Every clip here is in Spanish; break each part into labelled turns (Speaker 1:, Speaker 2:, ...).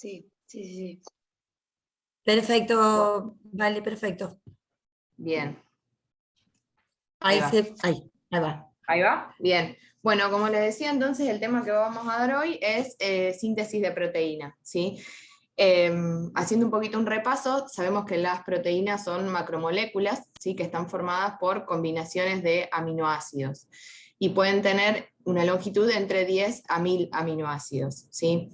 Speaker 1: Sí, sí, sí, sí.
Speaker 2: Perfecto, vale, perfecto.
Speaker 3: Bien.
Speaker 2: Ahí
Speaker 3: va.
Speaker 2: ahí va.
Speaker 3: Ahí va. Bien. Bueno, como les decía, entonces el tema que vamos a dar hoy es síntesis de proteína, ¿sí? Haciendo un poquito un repaso, sabemos que las proteínas son macromoléculas, ¿sí? Que están formadas por combinaciones de aminoácidos y pueden tener una longitud de entre 10 a 1000 aminoácidos, ¿sí?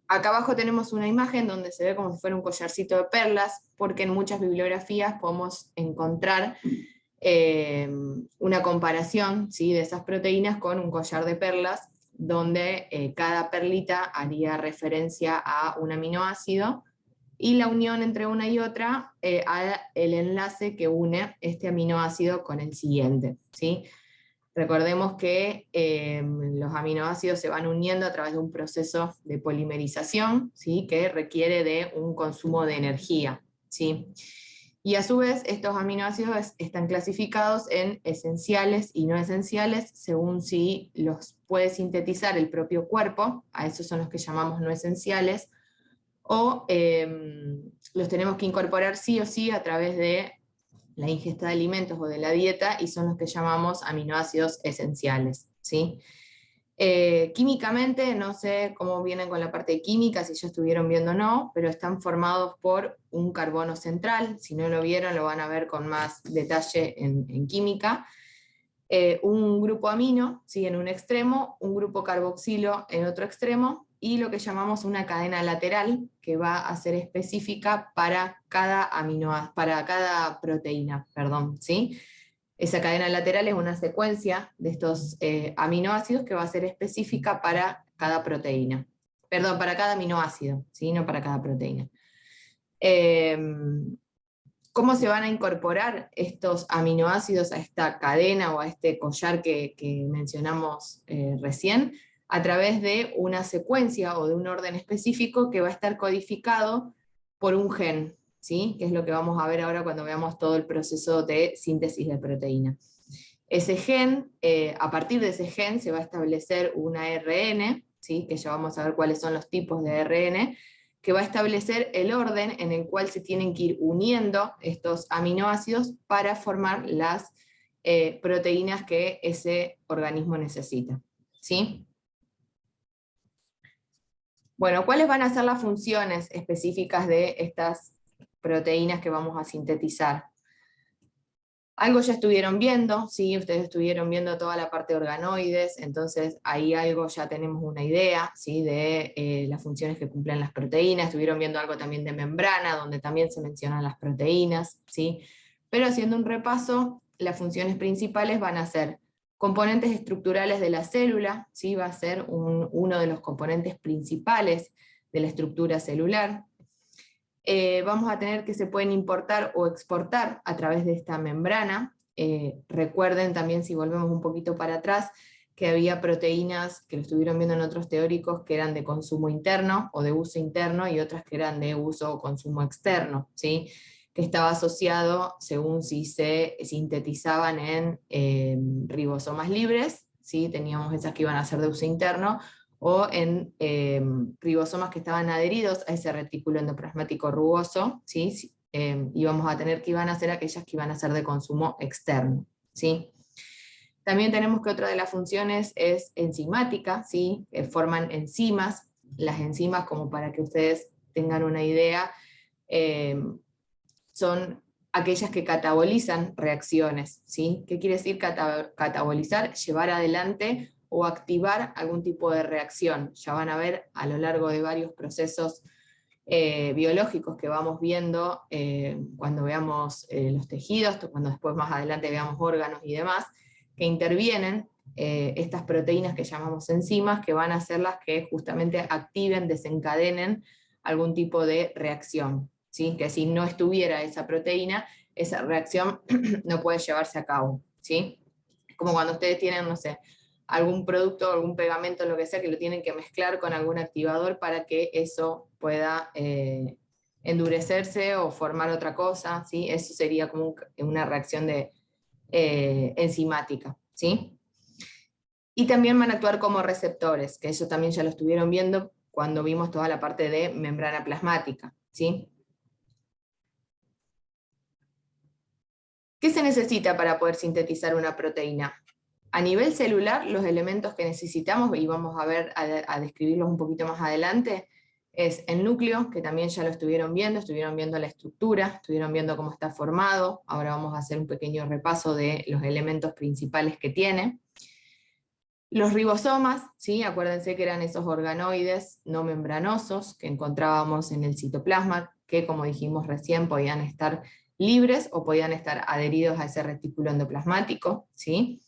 Speaker 3: Acá abajo tenemos una imagen donde se ve como si fuera un collarcito de perlas, porque en muchas bibliografías podemos encontrar una comparación, ¿sí? De esas proteínas con un collar de perlas, donde cada perlita haría referencia a un aminoácido, y la unión entre una y otra a el enlace que une este aminoácido con el siguiente, ¿sí? Recordemos que los aminoácidos se van uniendo a través de un proceso de polimerización, ¿sí? Que requiere de un consumo de energía, ¿sí? Y a su vez, estos aminoácidos están clasificados en esenciales y no esenciales, según si los puede sintetizar el propio cuerpo, a esos son los que llamamos no esenciales, o los tenemos que incorporar sí o sí a través de la ingesta de alimentos o de la dieta, y son los que llamamos aminoácidos esenciales, ¿sí? Químicamente, no sé cómo vienen con la parte de química, si ya estuvieron viendo o no, pero están formados por un carbono central. Si no lo vieron, lo van a ver con más detalle en química. Un grupo amino, ¿sí? En un extremo, un grupo carboxilo en otro extremo, y lo que llamamos una cadena lateral, que va a ser específica para cada para cada proteína, perdón, ¿sí? Esa cadena lateral es una secuencia de estos aminoácidos que va a ser específica para cada proteína. Perdón, para cada aminoácido, ¿sí? No para cada proteína. ¿Cómo se van a incorporar estos aminoácidos a esta cadena o a este collar que mencionamos recién? A través de una secuencia o de un orden específico que va a estar codificado por un gen, ¿sí? Que es lo que vamos a ver ahora cuando veamos todo el proceso de síntesis de proteína. Ese gen, a partir de ese gen se va a establecer un ARN, ¿sí? Que ya vamos a ver cuáles son los tipos de ARN, que va a establecer el orden en el cual se tienen que ir uniendo estos aminoácidos para formar las proteínas que ese organismo necesita, ¿sí? Bueno, ¿cuáles van a ser las funciones específicas de estas proteínas que vamos a sintetizar? Algo ya estuvieron viendo, ¿sí? Ustedes estuvieron viendo toda la parte de organoides, entonces ahí algo ya tenemos una idea, ¿sí? De las funciones que cumplen las proteínas. Estuvieron viendo algo también de membrana, donde también se mencionan las proteínas, ¿sí? Pero haciendo un repaso, las funciones principales van a ser componentes estructurales de la célula, ¿sí? Va a ser uno de los componentes principales de la estructura celular. Vamos a tener que se pueden importar o exportar a través de esta membrana. Recuerden también, si volvemos un poquito para atrás, que había proteínas que lo estuvieron viendo en otros teóricos que eran de consumo interno o de uso interno, y otras que eran de uso o consumo externo, ¿sí? Que estaba asociado según si se sintetizaban en ribosomas libres, ¿sí? Teníamos esas que iban a ser de uso interno, o en ribosomas que estaban adheridos a ese retículo endoplasmático rugoso, ¿sí? Y vamos a tener que iban a ser aquellas que iban a ser de consumo externo, ¿sí? También tenemos que otra de las funciones es enzimática, ¿sí? Forman enzimas. Las enzimas, como para que ustedes tengan una idea, son aquellas que catabolizan reacciones, ¿sí? ¿Qué quiere decir catabolizar? Llevar adelante o activar algún tipo de reacción. Ya van a ver a lo largo de varios procesos biológicos que vamos viendo cuando veamos los tejidos, cuando después más adelante veamos órganos y demás, que intervienen estas proteínas que llamamos enzimas, que van a ser las que justamente activen, desencadenen algún tipo de reacción, ¿sí? Que si no estuviera esa proteína, esa reacción no puede llevarse a cabo, ¿sí? Como cuando ustedes tienen, no sé, algún producto, algún pegamento, lo que sea, que lo tienen que mezclar con algún activador para que eso pueda endurecerse o formar otra cosa, ¿sí? Eso sería como una reacción enzimática, ¿sí? Y también van a actuar como receptores, que eso también ya lo estuvieron viendo cuando vimos toda la parte de membrana plasmática, ¿sí? ¿Qué se necesita para poder sintetizar una proteína? A nivel celular, los elementos que necesitamos, y vamos a ver, a describirlos un poquito más adelante, es el núcleo, que también ya lo estuvieron viendo la estructura, estuvieron viendo cómo está formado. Ahora vamos a hacer un pequeño repaso de los elementos principales que tiene. Los ribosomas, ¿sí? Acuérdense que eran esos organoides no membranosos que encontrábamos en el citoplasma, que como dijimos recién podían estar libres o podían estar adheridos a ese retículo endoplasmático, ¿sí?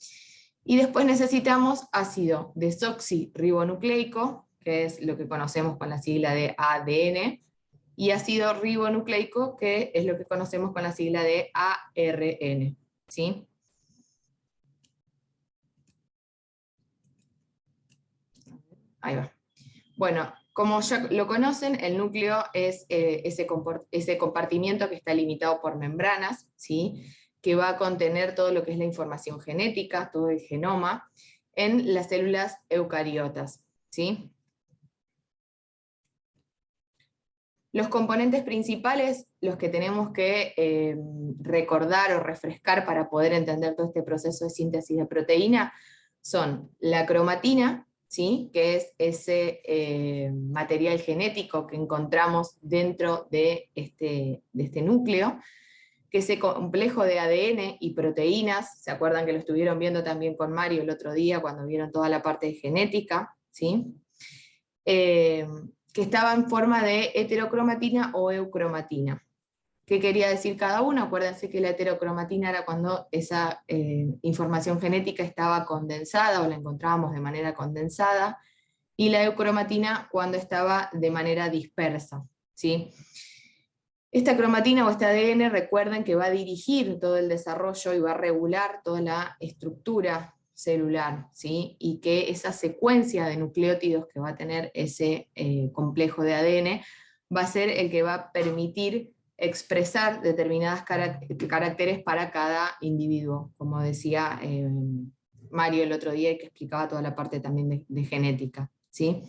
Speaker 3: Y después necesitamos ácido desoxirribonucleico, que es lo que conocemos con la sigla de ADN, y ácido ribonucleico, que es lo que conocemos con la sigla de ARN, ¿sí? Ahí va. Bueno, como ya lo conocen, el núcleo es ese compartimiento que está limitado por membranas, ¿sí? Que va a contener todo lo que es la información genética, todo el genoma, en las células eucariotas, ¿sí? Los componentes principales, los que tenemos que recordar o refrescar para poder entender todo este proceso de síntesis de proteína, son la cromatina, ¿sí? Que es ese material genético que encontramos dentro de este núcleo, que ese complejo de ADN y proteínas, ¿se acuerdan que lo estuvieron viendo también con Mario el otro día cuando vieron toda la parte de genética? ¿Sí? Que estaba en forma de heterocromatina o eucromatina. ¿Qué quería decir cada uno? Acuérdense que la heterocromatina era cuando esa información genética estaba condensada o la encontrábamos de manera condensada, y la eucromatina cuando estaba de manera dispersa, ¿sí? Esta cromatina o este ADN, recuerden que va a dirigir todo el desarrollo y va a regular toda la estructura celular, ¿sí? Y que esa secuencia de nucleótidos que va a tener ese complejo de ADN va a ser el que va a permitir expresar determinados caracteres para cada individuo, como decía Mario el otro día, que explicaba toda la parte también de genética, ¿sí?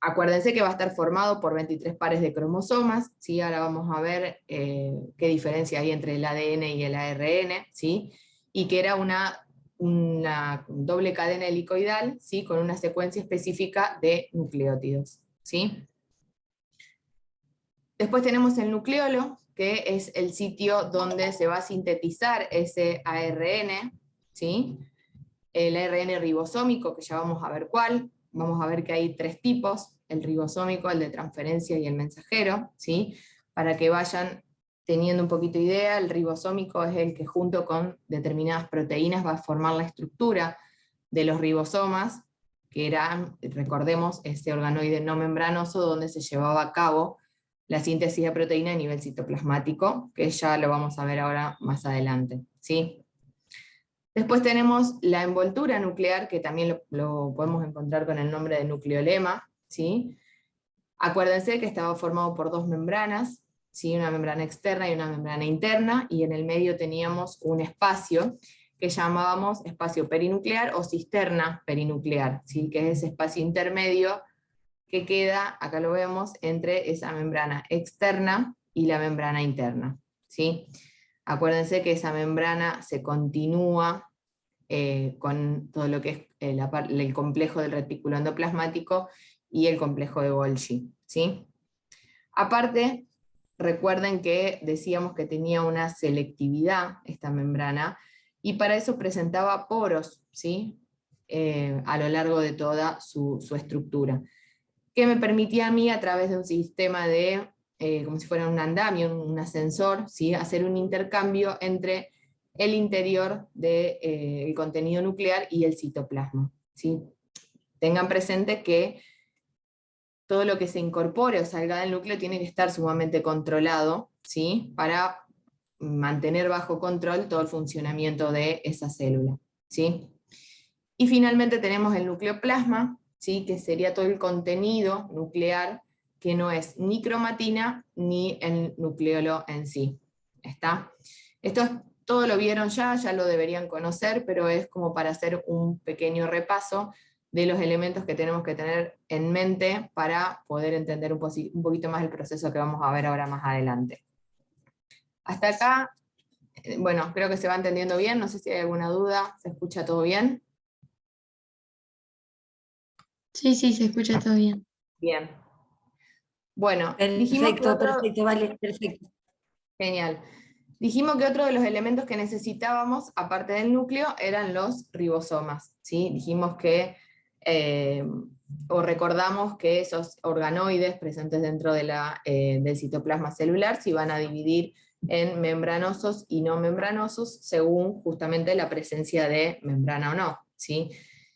Speaker 3: Acuérdense que va a estar formado por 23 pares de cromosomas, ¿sí? Ahora vamos a ver qué diferencia hay entre el ADN y el ARN, ¿sí? Y que era una doble cadena helicoidal, ¿sí? Con una secuencia específica de nucleótidos, ¿sí? Después tenemos el nucleolo, que es el sitio donde se va a sintetizar ese ARN, ¿sí? El ARN ribosómico, que ya vamos a ver cuál. Vamos a ver que hay tres tipos: el ribosómico, el de transferencia y el mensajero, ¿sí? Para que vayan teniendo un poquito de idea, el ribosómico es el que junto con determinadas proteínas va a formar la estructura de los ribosomas, que eran, recordemos, ese organoide no membranoso donde se llevaba a cabo la síntesis de proteína a nivel citoplasmático, que ya lo vamos a ver ahora más adelante, ¿sí? Después tenemos la envoltura nuclear, que también lo podemos encontrar con el nombre de nucleolema, ¿sí? Acuérdense que estaba formado por dos membranas, ¿sí? Una membrana externa y una membrana interna, y en el medio teníamos un espacio que llamábamos espacio perinuclear o cisterna perinuclear, ¿sí? Que es ese espacio intermedio que queda, acá lo vemos, entre esa membrana externa y la membrana interna, ¿sí? Acuérdense que esa membrana se continúa con todo lo que es el complejo del retículo endoplasmático y el complejo de Golgi, ¿sí? Aparte, recuerden que decíamos que tenía una selectividad esta membrana, y para eso presentaba poros, ¿sí? A lo largo de toda su estructura, que me permitía a mí, a través de un sistema de, como si fuera un andamio, un ascensor, ¿sí? Hacer un intercambio entre el interior del contenido nuclear y el citoplasma, ¿sí? Tengan presente que todo lo que se incorpore o salga del núcleo tiene que estar sumamente controlado, ¿sí? Para mantener bajo control todo el funcionamiento de esa célula, ¿sí? Y finalmente tenemos el nucleoplasma, ¿sí? Que sería todo el contenido nuclear, que no es ni cromatina ni el nucleolo en sí. ¿Está? Todo lo vieron ya lo deberían conocer, pero es como para hacer un pequeño repaso de los elementos que tenemos que tener en mente para poder entender un poquito más el proceso que vamos a ver ahora más adelante. Hasta acá, bueno, creo que se va entendiendo bien, no sé si hay alguna duda, ¿se escucha todo bien?
Speaker 1: Sí, sí, se escucha todo bien.
Speaker 3: Bien. Bueno, dijimos que
Speaker 2: Perfecto, perfecto, vale, perfecto.
Speaker 3: Genial. Dijimos que otro de los elementos que necesitábamos, aparte del núcleo, eran los ribosomas, ¿sí? Dijimos que, o recordamos que esos organoides presentes dentro de del citoplasma celular se iban a dividir en membranosos y no membranosos, según justamente la presencia de membrana o no, ¿sí?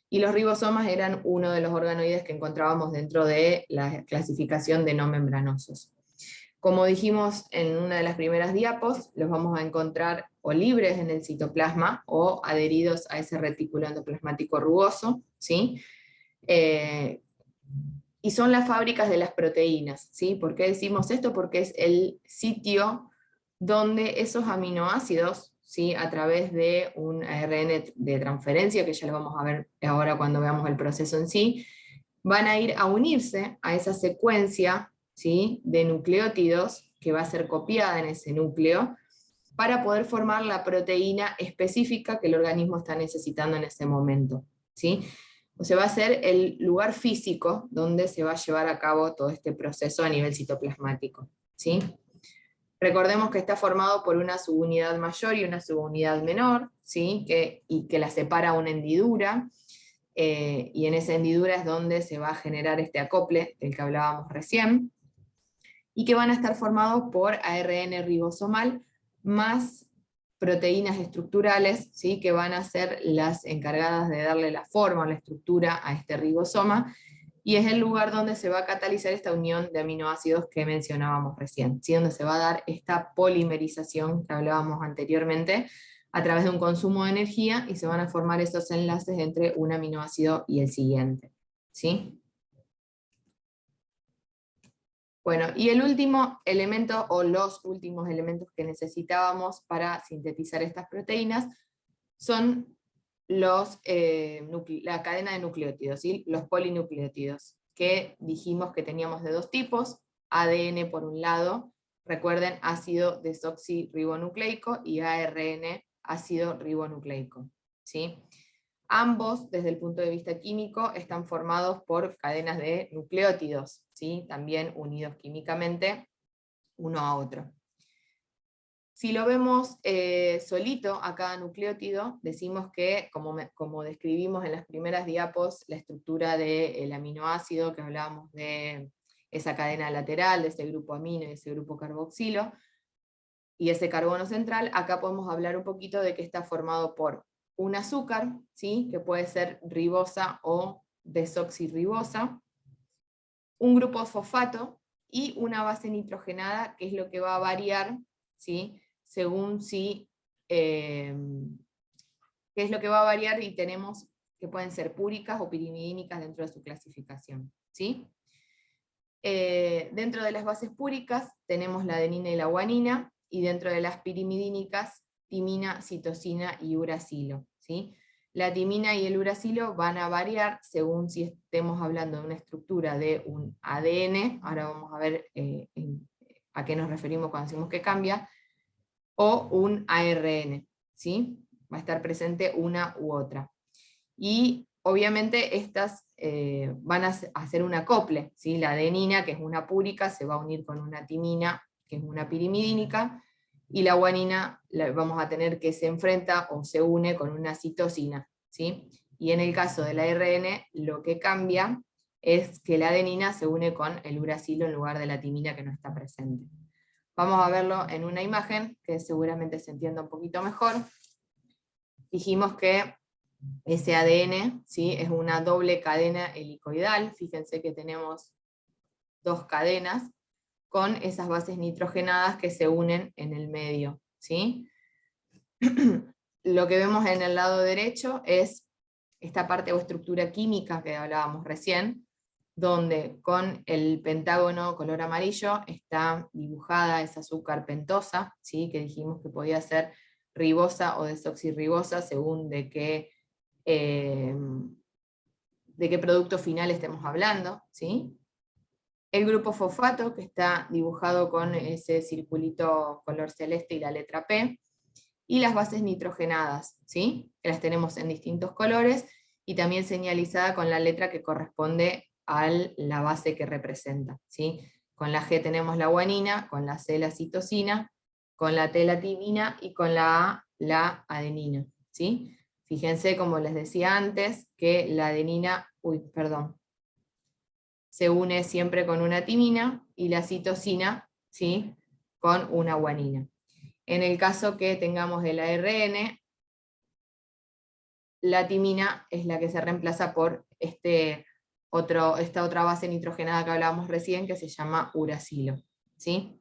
Speaker 3: Y los ribosomas eran uno de los organoides que encontrábamos dentro de la clasificación de no membranosos. Como dijimos en una de las primeras diapos, los vamos a encontrar o libres en el citoplasma o adheridos a ese retículo endoplasmático rugoso, ¿sí? Y son las fábricas de las proteínas, ¿sí? ¿Por qué decimos esto? Porque es el sitio donde esos aminoácidos, ¿sí? A través de un ARN de transferencia, que ya lo vamos a ver ahora cuando veamos el proceso en sí, van a ir a unirse a esa secuencia, ¿sí? De nucleótidos que va a ser copiada en ese núcleo para poder formar la proteína específica que el organismo está necesitando en ese momento, ¿sí? O sea, va a ser el lugar físico donde se va a llevar a cabo todo este proceso a nivel citoplasmático, ¿sí? Recordemos que está formado por una subunidad mayor y una subunidad menor, ¿sí? Y que la separa una hendidura, y en esa hendidura es donde se va a generar este acople del que hablábamos recién, y que van a estar formados por ARN ribosomal más proteínas estructurales, ¿sí? Que van a ser las encargadas de darle la forma o la estructura a este ribosoma, y es el lugar donde se va a catalizar esta unión de aminoácidos que mencionábamos recién, ¿sí? Donde se va a dar esta polimerización que hablábamos anteriormente, a través de un consumo de energía, y se van a formar esos enlaces entre un aminoácido y el siguiente, ¿sí? Bueno, y el último elemento, o los últimos elementos que necesitábamos para sintetizar estas proteínas, son la cadena de nucleótidos, ¿sí? Los polinucleótidos, que dijimos que teníamos de dos tipos: ADN por un lado, recuerden, ácido desoxirribonucleico, y ARN, ácido ribonucleico, ¿sí? Ambos, desde el punto de vista químico, están formados por cadenas de nucleótidos, ¿sí? También unidos químicamente uno a otro. Si lo vemos solito a cada nucleótido, decimos que, como describimos en las primeras diapos, la estructura del aminoácido, que hablábamos de esa cadena lateral, de ese grupo amino y ese grupo carboxilo, y ese carbono central, acá podemos hablar un poquito de que está formado por un azúcar, ¿sí? Que puede ser ribosa o desoxirribosa, un grupo fosfato y una base nitrogenada, que es lo que va a variar, ¿sí? Según si, que es lo que va a variar, y tenemos que pueden ser púricas o pirimidínicas dentro de su clasificación, ¿sí? Dentro de las bases púricas tenemos la adenina y la guanina, y dentro de las pirimidínicas, timina, citosina y uracilo, ¿sí? La timina y el uracilo van a variar según si estemos hablando de una estructura de un ADN, ahora vamos a ver a qué nos referimos cuando decimos que cambia, o un ARN, ¿sí? Va a estar presente una u otra. Y obviamente estas van a hacer un acople, ¿sí? La adenina, que es una púrica, se va a unir con una timina, que es una pirimidínica, y la guanina vamos a tener que se enfrenta o se une con una citosina, ¿sí? Y en el caso del ARN, lo que cambia es que la adenina se une con el uracilo en lugar de la timina, que no está presente. Vamos a verlo en una imagen que seguramente se entienda un poquito mejor. Dijimos que ese ADN, ¿sí? Es una doble cadena helicoidal, fíjense que tenemos dos cadenas con esas bases nitrogenadas que se unen en el medio, ¿sí? Lo que vemos en el lado derecho es esta parte o estructura química que hablábamos recién, donde con el pentágono color amarillo está dibujada esa azúcar pentosa, ¿sí? Que dijimos que podía ser ribosa o desoxirribosa según de de qué producto final estemos hablando, ¿sí? El grupo fosfato, que está dibujado con ese circulito color celeste y la letra P, y las bases nitrogenadas, ¿sí? Que las tenemos en distintos colores, y también señalizada con la letra que corresponde a la base que representa, ¿sí? Con la G tenemos la guanina, con la C la citosina, con la T la timina, y con la A la adenina, ¿sí? Fíjense, como les decía antes, que la adenina, se une siempre con una timina, y la citosina, ¿sí? Con una guanina. En el caso que tengamos el ARN, la timina es la que se reemplaza por esta otra base nitrogenada que hablábamos recién, que se llama uracilo, ¿sí?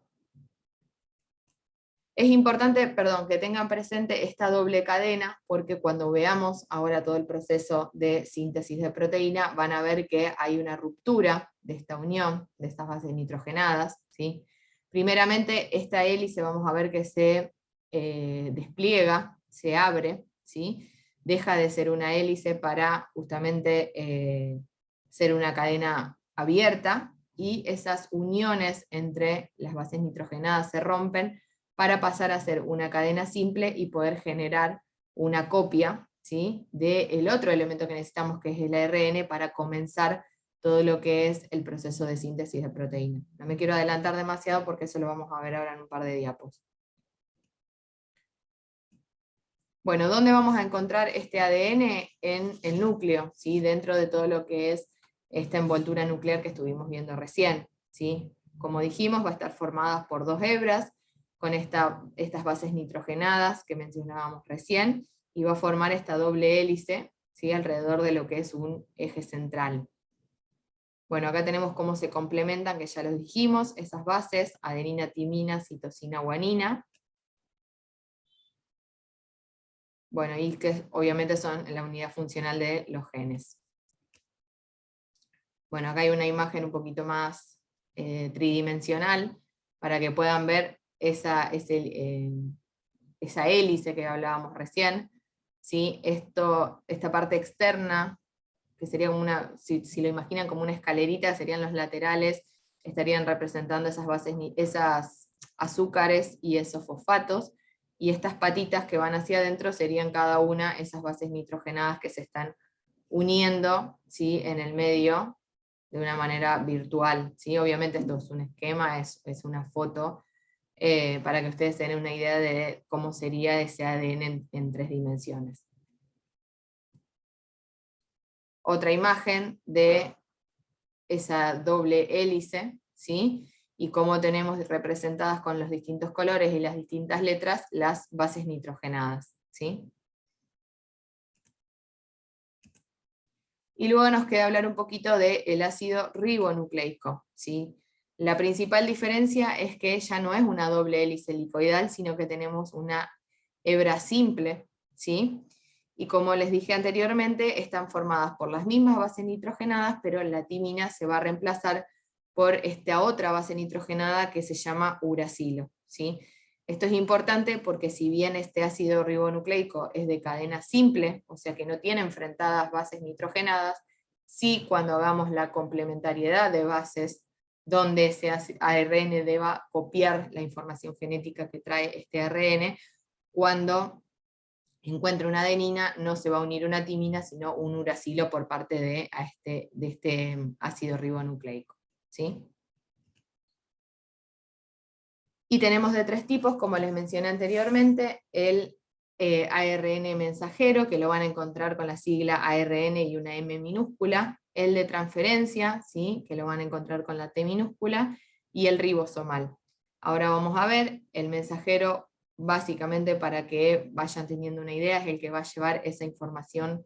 Speaker 3: Es importante, que tengan presente esta doble cadena, porque cuando veamos ahora todo el proceso de síntesis de proteína, van a ver que hay una ruptura de esta unión, de estas bases nitrogenadas, ¿sí? Primeramente, esta hélice vamos a ver que se despliega, se abre, ¿sí? Deja de ser una hélice para justamente ser una cadena abierta, y esas uniones entre las bases nitrogenadas se rompen para pasar a ser una cadena simple y poder generar una copia, ¿sí? Del otro elemento que necesitamos, que es el ARN, para comenzar todo lo que es el proceso de síntesis de proteína. No me quiero adelantar demasiado porque eso lo vamos a ver ahora en un par de diapos. Bueno, ¿dónde vamos a encontrar este ADN? En el núcleo, ¿sí? Dentro de todo lo que es esta envoltura nuclear que estuvimos viendo recién, ¿sí? Como dijimos, va a estar formada por dos hebras, con estas bases nitrogenadas que mencionábamos recién, y va a formar esta doble hélice, ¿sí? Alrededor de lo que es un eje central. Bueno, acá tenemos cómo se complementan, que ya los dijimos, esas bases, adenina, timina, citosina, guanina. Bueno, y que obviamente son la unidad funcional de los genes. Bueno, acá hay una imagen un poquito más tridimensional, para que puedan ver esa hélice que hablábamos recién, ¿sí? Esta parte externa, que sería como si lo imaginan como una escalerita, serían los laterales, estarían representando esas bases, esas azúcares y esos fosfatos, y estas patitas que van hacia adentro serían cada una esas bases nitrogenadas que se están uniendo, ¿sí? En el medio de una manera virtual, ¿sí? Obviamente esto es un esquema, es una foto, para que ustedes tengan una idea de cómo sería ese ADN en 3 dimensiones. Otra imagen de esa doble hélice, ¿sí? Y cómo tenemos representadas con los distintos colores y las distintas letras las bases nitrogenadas, ¿sí? Y luego nos queda hablar un poquito del ácido ribonucleico, ¿sí? La principal diferencia es que ya no es una doble hélice helicoidal, sino que tenemos una hebra simple, ¿sí? Y como les dije anteriormente, están formadas por las mismas bases nitrogenadas, pero la timina se va a reemplazar por esta otra base nitrogenada que se llama uracilo, ¿sí? Esto es importante porque si bien este ácido ribonucleico es de cadena simple, o sea que no tiene enfrentadas bases nitrogenadas, sí, cuando hagamos la complementariedad de bases donde ese ARN deba copiar la información genética que trae este ARN, cuando encuentre una adenina no se va a unir una timina, sino un uracilo por parte de este ácido ribonucleico, ¿sí? Y tenemos de 3 tipos, como les mencioné anteriormente, el ARN mensajero, que lo van a encontrar con la sigla ARN y una M minúscula, el de transferencia, ¿sí? Que lo van a encontrar con la T minúscula, y el ribosomal. Ahora vamos a ver, el mensajero, básicamente para que vayan teniendo una idea, es el que va a llevar esa información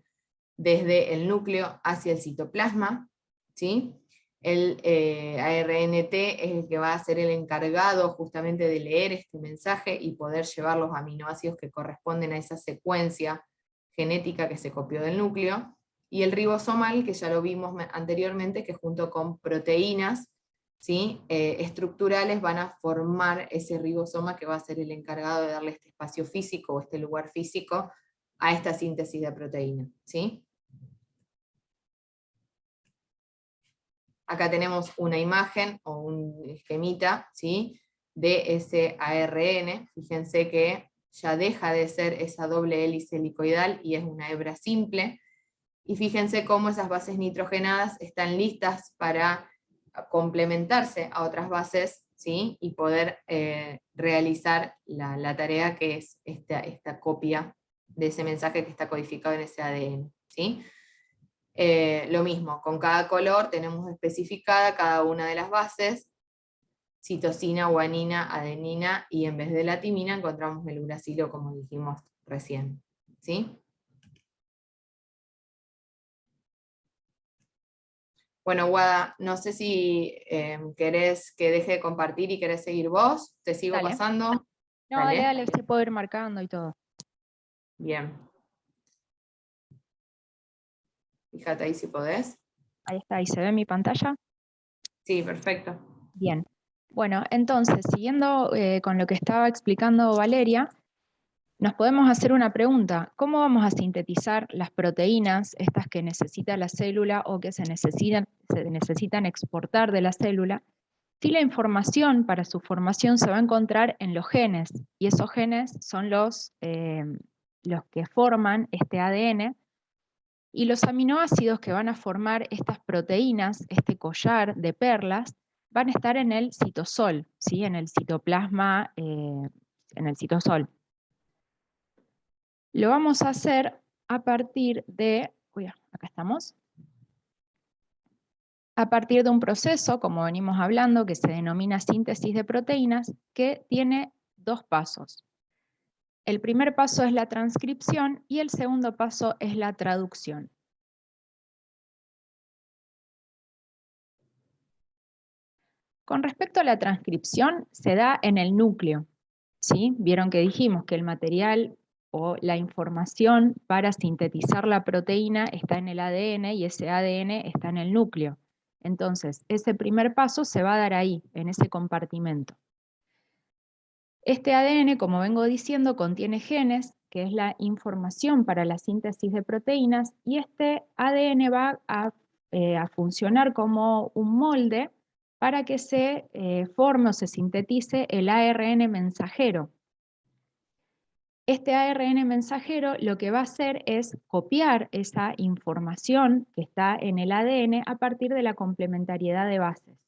Speaker 3: desde el núcleo hacia el citoplasma, ¿sí? El ARNT es el que va a ser el encargado justamente de leer este mensaje y poder llevar los aminoácidos que corresponden a esa secuencia genética que se copió del núcleo, y el ribosomal, que ya lo vimos anteriormente, que junto con proteínas, ¿sí? Estructurales van a formar ese ribosoma que va a ser el encargado de darle este espacio físico o este lugar físico a esta síntesis de proteína, ¿sí? Acá tenemos una imagen o un esquemita, ¿sí?, de ese ARN. Fíjense que ya deja de ser esa doble hélice helicoidal y es una hebra simple. Y fíjense cómo esas bases nitrogenadas están listas para complementarse a otras bases, ¿sí?, y poder realizar la tarea que es esta copia de ese mensaje que está codificado en ese ADN, ¿sí? Lo mismo, con cada color tenemos especificada cada una de las bases, citosina, guanina, adenina, y en vez de la timina encontramos el uracilo, como dijimos recién, ¿sí? Bueno, Guada, no sé si querés que deje de compartir y querés seguir vos. ¿Te sigo
Speaker 4: Dale.
Speaker 3: pasando?
Speaker 4: No, dale, dale, sí puedo ir marcando y todo.
Speaker 3: Bien. Fíjate ahí si podés.
Speaker 4: Ahí está, ahí se ve mi pantalla.
Speaker 3: Sí, perfecto.
Speaker 4: Bien. Bueno, entonces, siguiendo con lo que estaba explicando Valeria, nos podemos hacer una pregunta. ¿Cómo vamos a sintetizar las proteínas, estas que necesita la célula o que se necesitan exportar de la célula, si la información para su formación se va a encontrar en los genes? Y esos genes son los que forman este ADN, y los aminoácidos que van a formar estas proteínas, este collar de perlas, van a estar en el citosol, ¿sí?, en el citoplasma, en el citosol. Lo vamos a hacer a partir de, acá estamos, a partir de un proceso, como venimos hablando, que se denomina síntesis de proteínas, que tiene dos pasos. El primer paso es la transcripción y el segundo paso es la traducción. Con respecto a la transcripción, se da en el núcleo, ¿sí? Vieron que dijimos que el material o la información para sintetizar la proteína está en el ADN y ese ADN está en el núcleo. Entonces, ese primer paso se va a dar ahí, en ese compartimento. Este ADN, como vengo diciendo, contiene genes, que es la información para la síntesis de proteínas, y este ADN va a funcionar como un molde para que se forme o se sintetice el ARN mensajero. Este ARN mensajero lo que va a hacer es copiar esa información que está en el ADN a partir de la complementariedad de bases.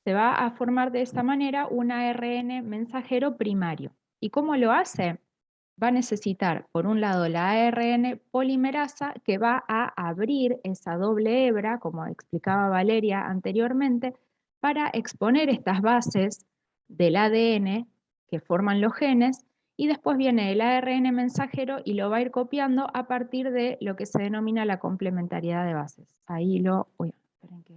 Speaker 4: Se va a formar de esta manera un ARN mensajero primario. ¿Y cómo lo hace? Va a necesitar, por un lado, la ARN polimerasa, que va a abrir esa doble hebra, como explicaba Valeria anteriormente, para exponer estas bases del ADN que forman los genes, y después viene el ARN mensajero y lo va a ir copiando a partir de lo que se denomina la complementariedad de bases. Ahí lo... esperen que...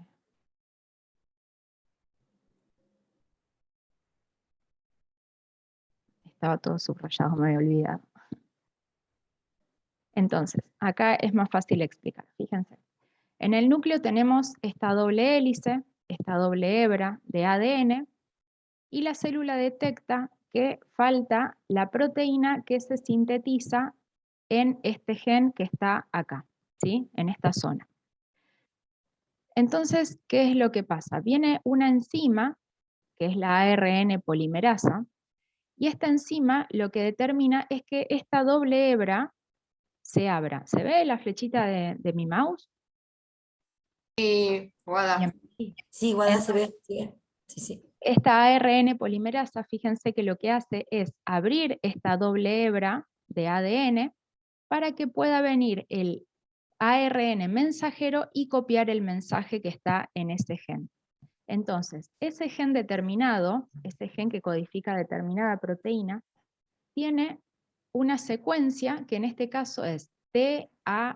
Speaker 4: Estaba todo subrayado, me había olvidado. Entonces, acá es más fácil explicar, fíjense. En el núcleo tenemos esta doble hélice, esta doble hebra de ADN, y la célula detecta que falta la proteína que se sintetiza en este gen que está acá, ¿sí?, en esta zona. Entonces, ¿qué es lo que pasa? Viene una enzima, que es la ARN polimerasa, y esta enzima lo que determina es que esta doble hebra se abra. ¿Se ve la flechita de mi mouse?
Speaker 3: Sí, Guada.
Speaker 4: Bien.
Speaker 2: Sí, Guada, se ve. Sí, sí, sí.
Speaker 4: Esta ARN polimerasa, fíjense que lo que hace es abrir esta doble hebra de ADN para que pueda venir el ARN mensajero y copiar el mensaje que está en ese gen. Entonces, ese gen determinado, ese gen que codifica determinada proteína, tiene una secuencia que en este caso es TAGGTAAA.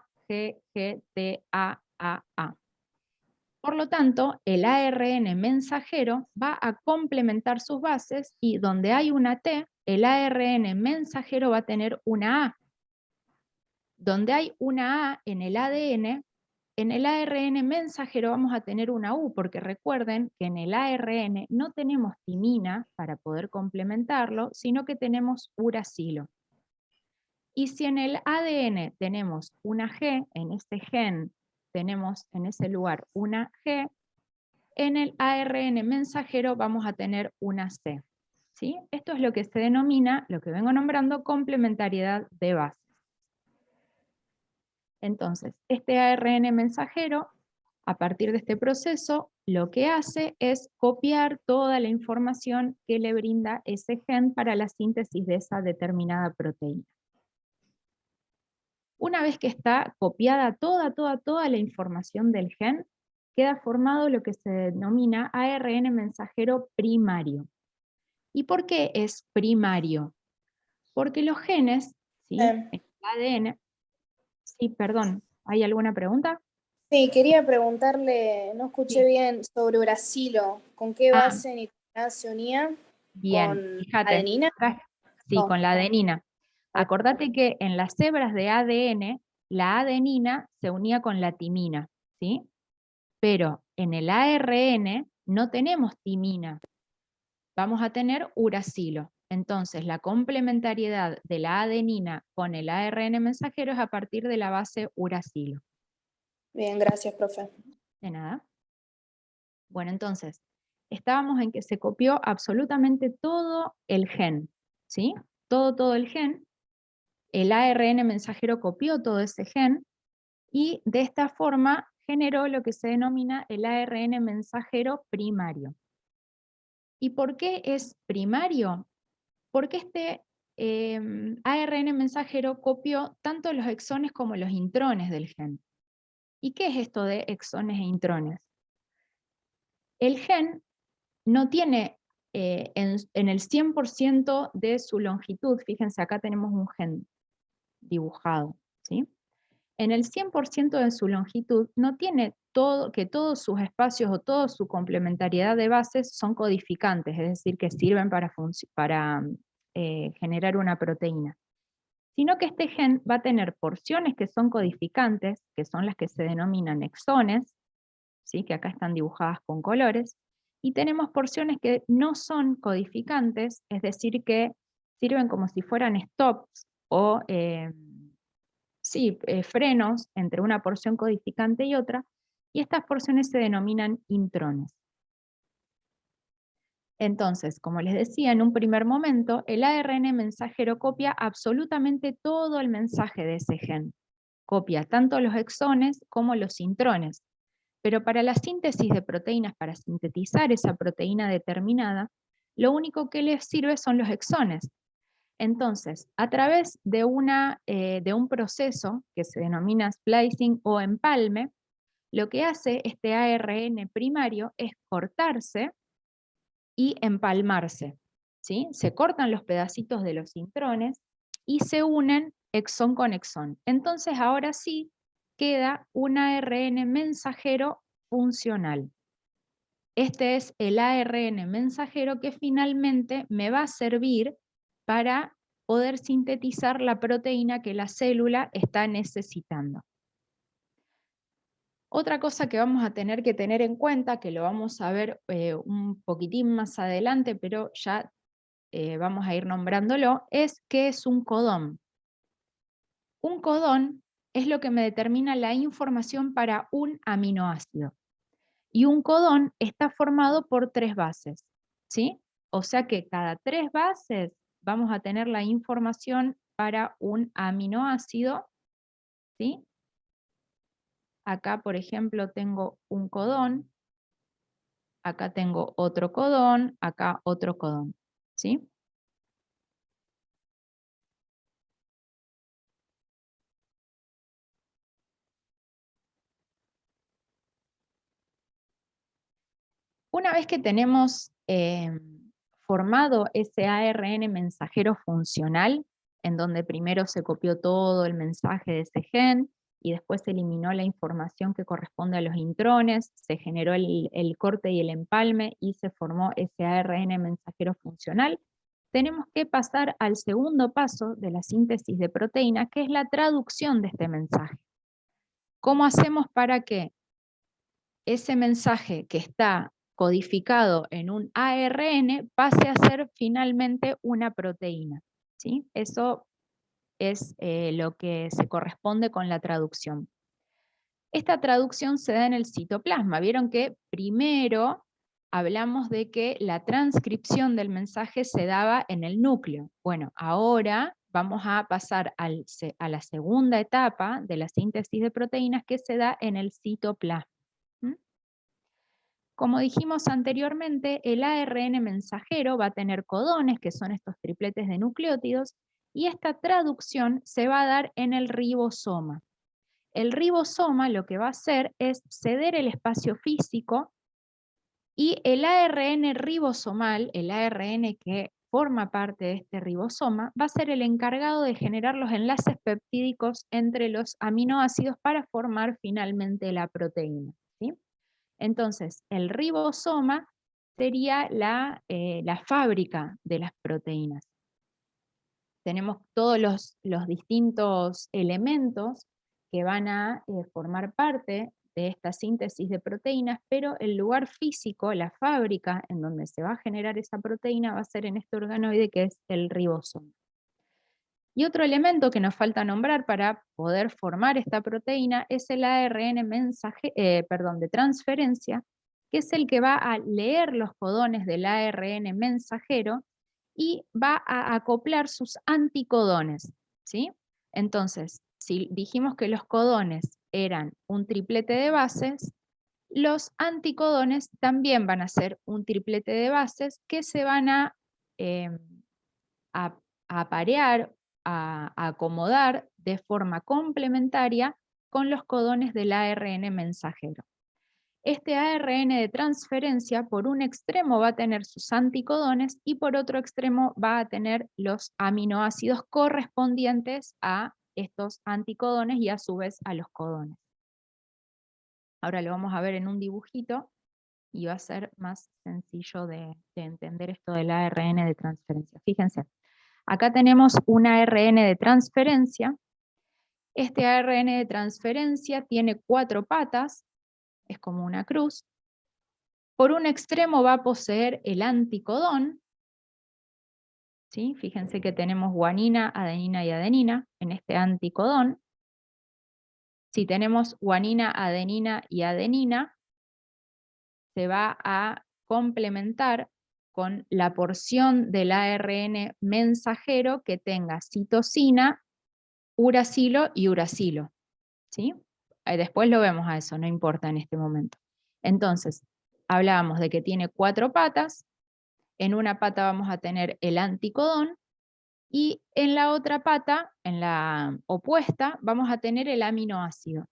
Speaker 4: Por lo tanto, el ARN mensajero va a complementar sus bases y donde hay una T, el ARN mensajero va a tener una A. Donde hay una A en el ADN, en el ARN mensajero vamos a tener una U, porque recuerden que en el ARN no tenemos timina para poder complementarlo, sino que tenemos uracilo. Y si en el ADN tenemos una G, en este gen tenemos en ese lugar una G, en el ARN mensajero vamos a tener una C. ¿Sí? Esto es lo que se denomina, lo que vengo nombrando, complementariedad de bases. Entonces, este ARN mensajero, a partir de este proceso, lo que hace es copiar toda la información que le brinda ese gen para la síntesis de esa determinada proteína. Una vez que está copiada toda la información del gen, queda formado lo que se denomina ARN mensajero primario. ¿Y por qué es primario? Porque los genes, ¿sí? En el ADN, sí, perdón, ¿hay alguna pregunta?
Speaker 5: Sí, quería preguntarle, no escuché
Speaker 4: Sí.
Speaker 5: bien, sobre uracilo. ¿Con qué
Speaker 4: Ah,
Speaker 5: base nitrogenada se unía?
Speaker 4: bien,
Speaker 5: ¿Con
Speaker 4: fíjate.
Speaker 5: adenina?
Speaker 4: Sí,
Speaker 5: No.
Speaker 4: con la adenina. Acordate que en las hebras de ADN, la adenina se unía con la timina, ¿sí? Pero en el ARN no tenemos timina, vamos a tener uracilo. Entonces, la complementariedad de la adenina con el ARN mensajero es a partir de la base uracilo.
Speaker 5: Bien, gracias, profe.
Speaker 4: De nada. Bueno, entonces, estábamos en que se copió absolutamente todo el gen, ¿sí? Todo el gen. El ARN mensajero copió todo ese gen y de esta forma generó lo que se denomina el ARN mensajero primario. ¿Y por qué es primario? Porque este ARN mensajero copió tanto los exones como los intrones del gen. ¿Y qué es esto de exones e intrones? El gen no tiene en el 100% de su longitud, fíjense acá tenemos un gen dibujado, ¿sí? En el 100% de su longitud no tiene que todos sus espacios o toda su complementariedad de bases son codificantes, es decir, que sirven para generar una proteína, sino que este gen va a tener porciones que son codificantes, que son las que se denominan exones, ¿sí? Que acá están dibujadas con colores, y tenemos porciones que no son codificantes, es decir, que sirven como si fueran stops o frenos entre una porción codificante y otra, y estas porciones se denominan intrones. Entonces, como les decía en un primer momento, el ARN mensajero copia absolutamente todo el mensaje de ese gen. Copia tanto los exones como los intrones. Pero para la síntesis de proteínas, para sintetizar esa proteína determinada, lo único que les sirve son los exones. Entonces, a través de un proceso que se denomina splicing o empalme, lo que hace este ARN primario es cortarse y empalmarse, ¿sí? Se cortan los pedacitos de los intrones y se unen exón con exón. Entonces ahora sí queda un ARN mensajero funcional. Este es el ARN mensajero que finalmente me va a servir para poder sintetizar la proteína que la célula está necesitando. Otra cosa que vamos a tener que tener en cuenta, que lo vamos a ver un poquitín más adelante, pero ya vamos a ir nombrándolo, es qué es un codón. Un codón es lo que me determina la información para un aminoácido. Y un codón está formado por 3 bases, ¿sí? O sea que cada 3 bases vamos a tener la información para un aminoácido, ¿sí? Acá, por ejemplo, tengo un codón, acá tengo otro codón, acá otro codón, ¿sí? Una vez que tenemos formado ese ARN mensajero funcional, en donde primero se copió todo el mensaje de ese gen y después se eliminó la información que corresponde a los intrones, se generó el corte y el empalme y se formó ese ARN mensajero funcional, tenemos que pasar al segundo paso de la síntesis de proteína, que es la traducción de este mensaje. ¿Cómo hacemos para que ese mensaje que está codificado en un ARN pase a ser finalmente una proteína? ¿Sí? Eso es lo que se corresponde con la traducción. Esta traducción se da en el citoplasma. Vieron que primero hablamos de que la transcripción del mensaje se daba en el núcleo. Bueno, ahora vamos a pasar a la segunda etapa de la síntesis de proteínas, que se da en el citoplasma. Como dijimos anteriormente, el ARN mensajero va a tener codones, que son estos tripletes de nucleótidos, y esta traducción se va a dar en el ribosoma. El ribosoma lo que va a hacer es ceder el espacio físico, y el ARN ribosomal, el ARN que forma parte de este ribosoma, va a ser el encargado de generar los enlaces peptídicos entre los aminoácidos para formar finalmente la proteína, ¿sí? Entonces, el ribosoma sería la fábrica de las proteínas. Tenemos todos los distintos elementos que van a formar parte de esta síntesis de proteínas, pero el lugar físico, la fábrica en donde se va a generar esa proteína, va a ser en este organoide que es el ribosoma. Y otro elemento que nos falta nombrar para poder formar esta proteína es el ARN de transferencia, que es el que va a leer los codones del ARN mensajero y va a acoplar sus anticodones, ¿sí? Entonces, si dijimos que los codones eran un triplete de bases, los anticodones también van a ser un triplete de bases que se van a aparear, a acomodar de forma complementaria con los codones del ARN mensajero. Este ARN de transferencia por un extremo va a tener sus anticodones y por otro extremo va a tener los aminoácidos correspondientes a estos anticodones y a su vez a los codones. Ahora lo vamos a ver en un dibujito y va a ser más sencillo de entender esto del ARN de transferencia. Fíjense, acá tenemos un ARN de transferencia. Este ARN de transferencia tiene 4 patas, es como una cruz. Por un extremo va a poseer el anticodón, ¿sí? Fíjense que tenemos guanina, adenina y adenina en este anticodón. Si tenemos guanina, adenina y adenina, se va a complementar con la porción del ARN mensajero que tenga citosina, uracilo y uracilo, ¿sí? Después lo vemos a eso, no importa en este momento. Entonces, hablábamos de que tiene 4 patas, en una pata vamos a tener el anticodón, y en la otra pata, en la opuesta, vamos a tener el aminoácido.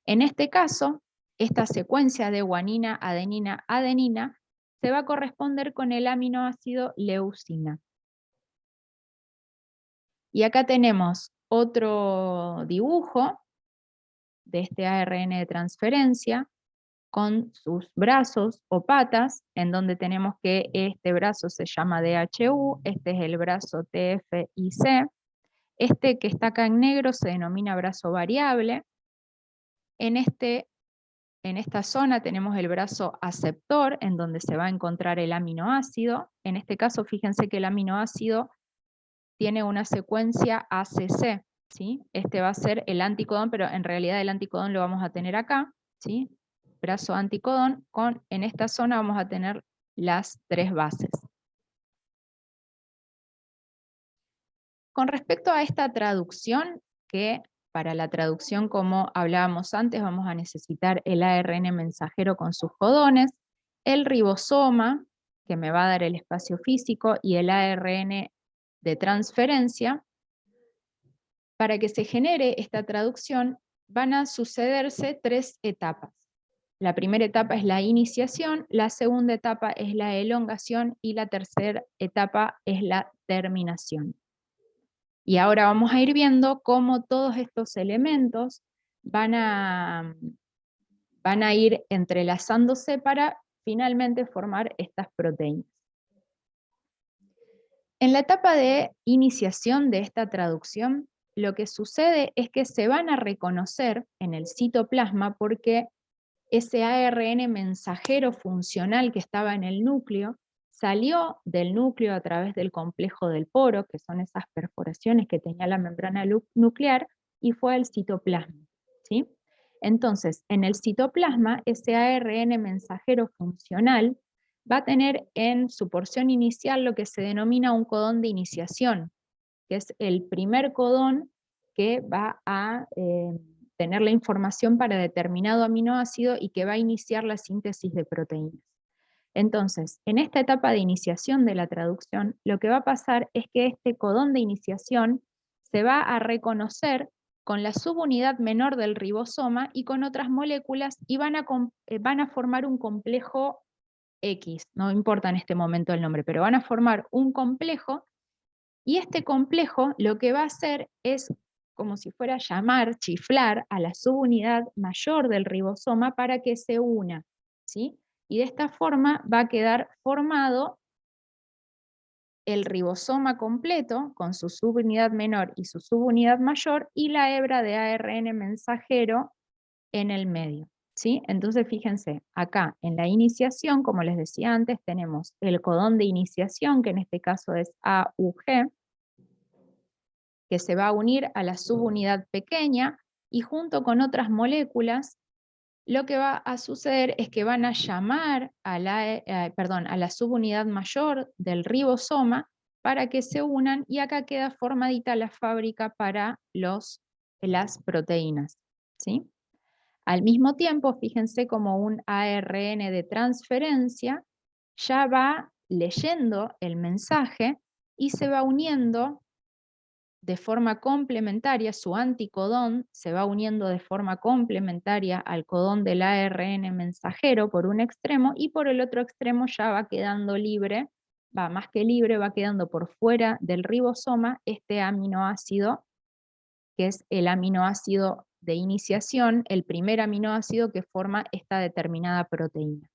Speaker 4: En este caso, esta secuencia de guanina, adenina, adenina, se va a corresponder con el aminoácido leucina. Y acá tenemos otro dibujo de este ARN de transferencia con sus brazos o patas, en donde tenemos que este brazo se llama DHU, este es el brazo TFIC, este que está acá en negro se denomina brazo variable. En esta zona tenemos el brazo aceptor, en donde se va a encontrar el aminoácido. En este caso, fíjense que el aminoácido tiene una secuencia ACC, ¿sí? Este va a ser el anticodón, pero en realidad el anticodón lo vamos a tener acá, ¿sí? Brazo anticodón, en esta zona vamos a tener las 3 bases. Con respecto a esta traducción, que para la traducción, como hablábamos antes, vamos a necesitar el ARN mensajero con sus codones, el ribosoma, que me va a dar el espacio físico, y el ARN de transferencia. Para que se genere esta traducción, van a sucederse 3 etapas. La primera etapa es la iniciación, la segunda etapa es la elongación y la tercera etapa es la terminación. Y ahora vamos a ir viendo cómo todos estos elementos van a ir entrelazándose para finalmente formar estas proteínas. En la etapa de iniciación de esta traducción, lo que sucede es que se van a reconocer en el citoplasma porque ese ARN mensajero funcional que estaba en el núcleo salió del núcleo a través del complejo del poro, que son esas perforaciones que tenía la membrana nuclear, y fue al citoplasma, ¿sí? Entonces, en el citoplasma, ese ARN mensajero funcional va a tener en su porción inicial lo que se denomina un codón de iniciación, que es el primer codón que va a tener la información para determinado aminoácido y que va a iniciar la síntesis de proteínas. Entonces, en esta etapa de iniciación de la traducción, lo que va a pasar es que este codón de iniciación se va a reconocer con la subunidad menor del ribosoma y con otras moléculas y van a formar un complejo X, no importa en este momento el nombre, pero van a formar un complejo y este complejo lo que va a hacer es como si fuera a llamar, chiflar a la subunidad mayor del ribosoma para que se una, ¿sí? Y de esta forma va a quedar formado el ribosoma completo con su subunidad menor y su subunidad mayor y la hebra de ARN mensajero en el medio, ¿sí? Entonces fíjense, acá en la iniciación, como les decía antes, tenemos el codón de iniciación, que en este caso es AUG, que se va a unir a la subunidad pequeña y junto con otras moléculas lo que va a suceder es que van a llamar a la subunidad mayor del ribosoma para que se unan y acá queda formadita la fábrica para las proteínas, ¿sí? Al mismo tiempo, fíjense como un ARN de transferencia ya va leyendo el mensaje y se va uniendo de forma complementaria, su anticodón se va uniendo de forma complementaria al codón del ARN mensajero por un extremo y por el otro extremo ya va quedando libre, va más que libre, va quedando por fuera del ribosoma este aminoácido, que es el aminoácido de iniciación, el primer aminoácido que forma esta determinada proteína.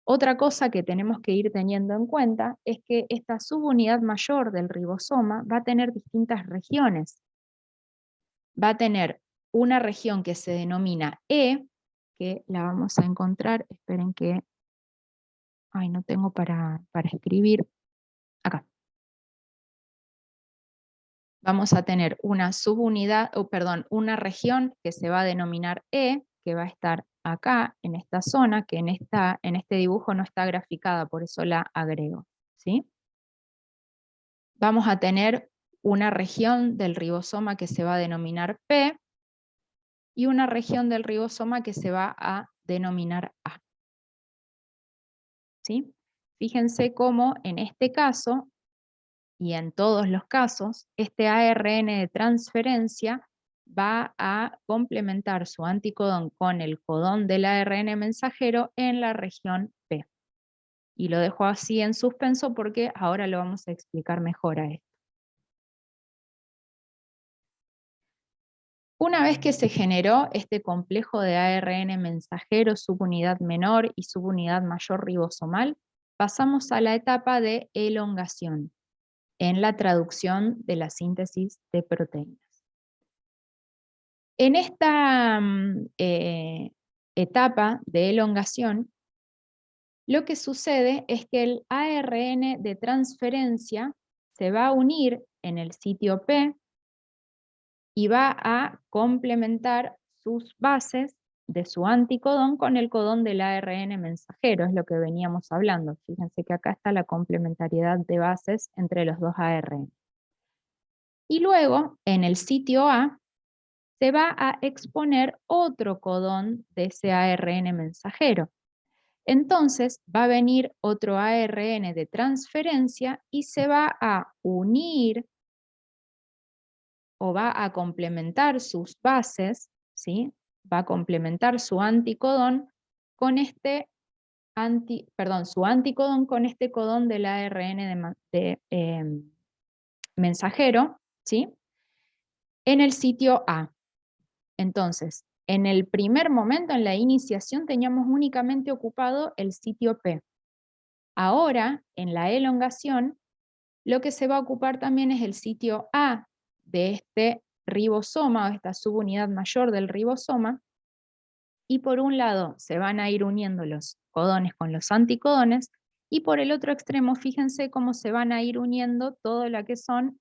Speaker 4: Otra cosa que tenemos que ir teniendo en cuenta es que esta subunidad mayor del ribosoma va a tener distintas regiones. Va a tener una región que se denomina E, que la vamos a encontrar, esperen que, no tengo para escribir, acá. Vamos a tener una subunidad, una región que se va a denominar E, que va a estar acá, en esta zona, que en este dibujo no está graficada, por eso la agrego, ¿sí? Vamos a tener una región del ribosoma que se va a denominar P, y una región del ribosoma que se va a denominar A. ¿Sí? Fíjense cómo en este caso, y en todos los casos, este ARN de transferencia va a complementar su anticodón con el codón del ARN mensajero en la región P. Y lo dejo así en suspenso porque ahora lo vamos a explicar mejor a esto. Una vez que se generó este complejo de ARN mensajero, subunidad menor y subunidad mayor ribosomal, pasamos a la etapa de elongación, en la traducción de la síntesis de proteínas. En esta etapa de elongación, lo que sucede es que el ARN de transferencia se va a unir en el sitio P y va a complementar sus bases de su anticodón con el codón del ARN mensajero, es lo que veníamos hablando. Fíjense que acá está la complementariedad de bases entre los dos ARN. Y luego, en el sitio A, se va a exponer otro codón de ese ARN mensajero. Entonces va a venir otro ARN de transferencia y se va a unir o va a complementar sus bases, ¿sí? Va a complementar su anticodón con su anticodón con este codón del ARN mensajero, ¿sí? En el sitio A. Entonces, en el primer momento, en la iniciación, teníamos únicamente ocupado el sitio P. Ahora, en la elongación, lo que se va a ocupar también es el sitio A de este ribosoma, o esta subunidad mayor del ribosoma, y por un lado se van a ir uniendo los codones con los anticodones, y por el otro extremo, fíjense cómo se van a ir uniendo todo lo que son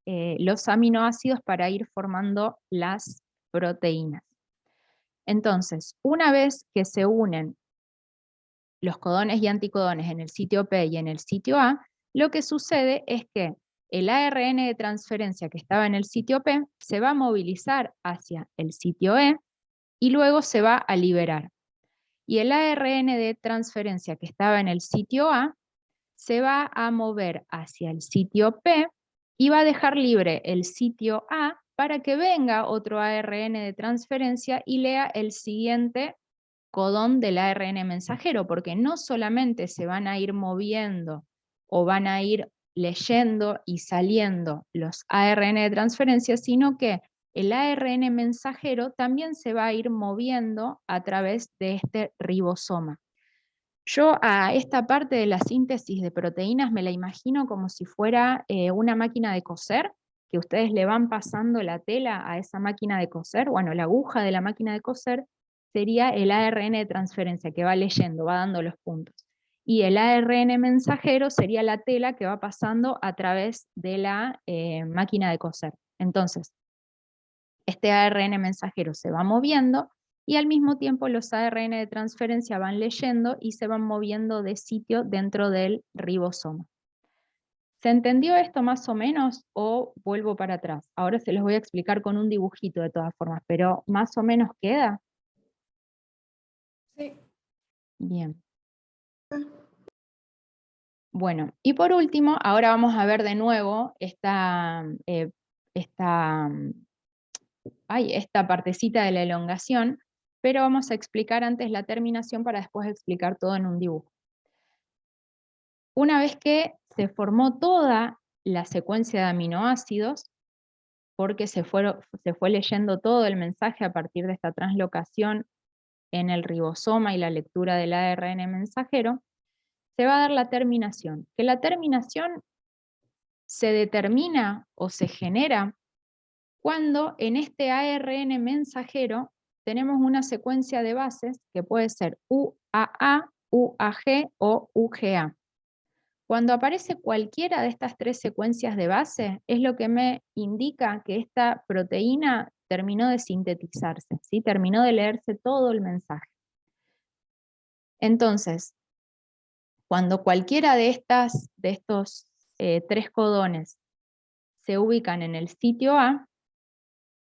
Speaker 4: los aminoácidos para ir formando las proteínas. Entonces, una vez que se unen los codones y anticodones en el sitio P y en el sitio A, lo que sucede es que el ARN de transferencia que estaba en el sitio P se va a movilizar hacia el sitio E y luego se va a liberar. Y el ARN de transferencia que estaba en el sitio A se va a mover hacia el sitio P y va a dejar libre el sitio A para que venga otro ARN de transferencia y lea el siguiente codón del ARN mensajero, porque no solamente se van a ir moviendo o van a ir leyendo y saliendo los ARN de transferencia, sino que el ARN mensajero también se va a ir moviendo a través de este ribosoma. Yo a esta parte de la síntesis de proteínas me la imagino como si fuera una máquina de coser, que ustedes le van pasando la tela a esa máquina de coser. Bueno, la aguja de la máquina de coser sería el ARN de transferencia, que va leyendo, va dando los puntos. Y el ARN mensajero sería la tela que va pasando a través de la máquina de coser. Entonces, este ARN mensajero se va moviendo, y al mismo tiempo los ARN de transferencia van leyendo y se van moviendo de sitio dentro del ribosoma. ¿Se entendió esto más o menos o vuelvo para atrás? Ahora se los voy a explicar con un dibujito de todas formas, pero ¿más o menos queda?
Speaker 2: Sí.
Speaker 4: Bien. Bueno, y por último, ahora vamos a ver de nuevo esta partecita de la elongación, pero vamos a explicar antes la terminación para después explicar todo en un dibujo. Una vez que se formó toda la secuencia de aminoácidos, porque se fue leyendo todo el mensaje a partir de esta translocación en el ribosoma y la lectura del ARN mensajero, se va a dar la terminación. Que la terminación se determina o se genera cuando en este ARN mensajero tenemos una secuencia de bases que puede ser UAA, UAG o UGA. Cuando aparece cualquiera de estas tres secuencias de base, es lo que me indica que esta proteína terminó de sintetizarse, ¿sí? Terminó de leerse todo el mensaje. Entonces, cuando cualquiera de estos tres codones se ubican en el sitio A,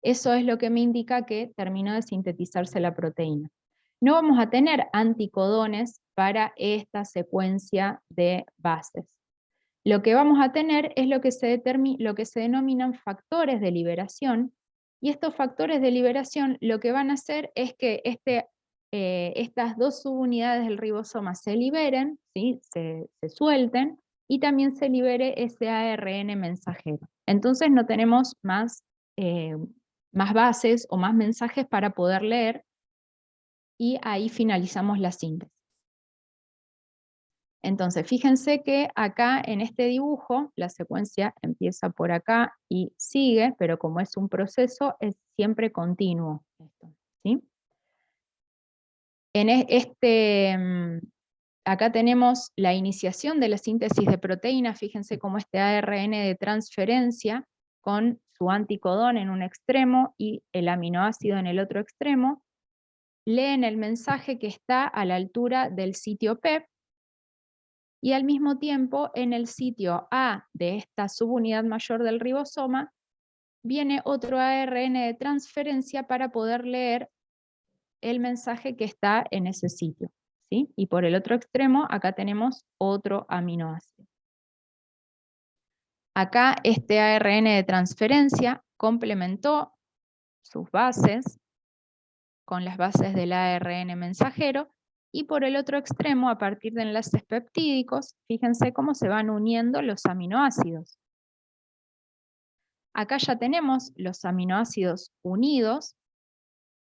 Speaker 4: eso es lo que me indica que terminó de sintetizarse la proteína. No vamos a tener anticodones para esta secuencia de bases. Lo que vamos a tener es lo que se denominan factores de liberación, y estos factores de liberación lo que van a hacer es que estas dos subunidades del ribosoma se liberen, ¿sí? se suelten, y también se libere ese ARN mensajero. Entonces no tenemos más bases o más mensajes para poder leer, y ahí finalizamos la síntesis. Entonces, fíjense que acá en este dibujo, la secuencia empieza por acá y sigue, pero como es un proceso, es siempre continuo esto, ¿sí? Acá tenemos la iniciación de la síntesis de proteínas. Fíjense cómo este ARN de transferencia, con su anticodón en un extremo y el aminoácido en el otro extremo, leen el mensaje que está a la altura del sitio P, y al mismo tiempo en el sitio A de esta subunidad mayor del ribosoma viene otro ARN de transferencia para poder leer el mensaje que está en ese sitio, ¿sí? Y por el otro extremo acá tenemos otro aminoácido. Acá este ARN de transferencia complementó sus bases con las bases del ARN mensajero, y por el otro extremo, a partir de enlaces peptídicos, fíjense cómo se van uniendo los aminoácidos. Acá ya tenemos los aminoácidos unidos,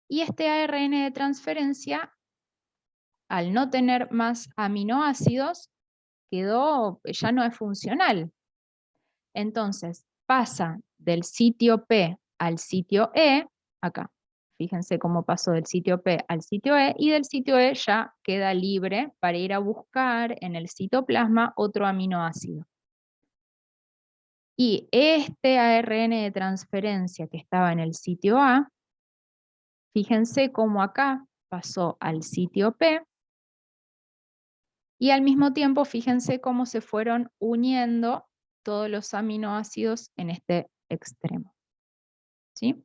Speaker 4: y este ARN de transferencia, al no tener más aminoácidos, ya no es funcional. Entonces pasa del sitio P al sitio E, acá. Fíjense cómo pasó del sitio P al sitio E, y del sitio E ya queda libre para ir a buscar en el citoplasma otro aminoácido. Y este ARN de transferencia que estaba en el sitio A Fíjense cómo acá pasó al sitio P, y al mismo tiempo fíjense cómo se fueron uniendo todos los aminoácidos en este extremo, ¿sí?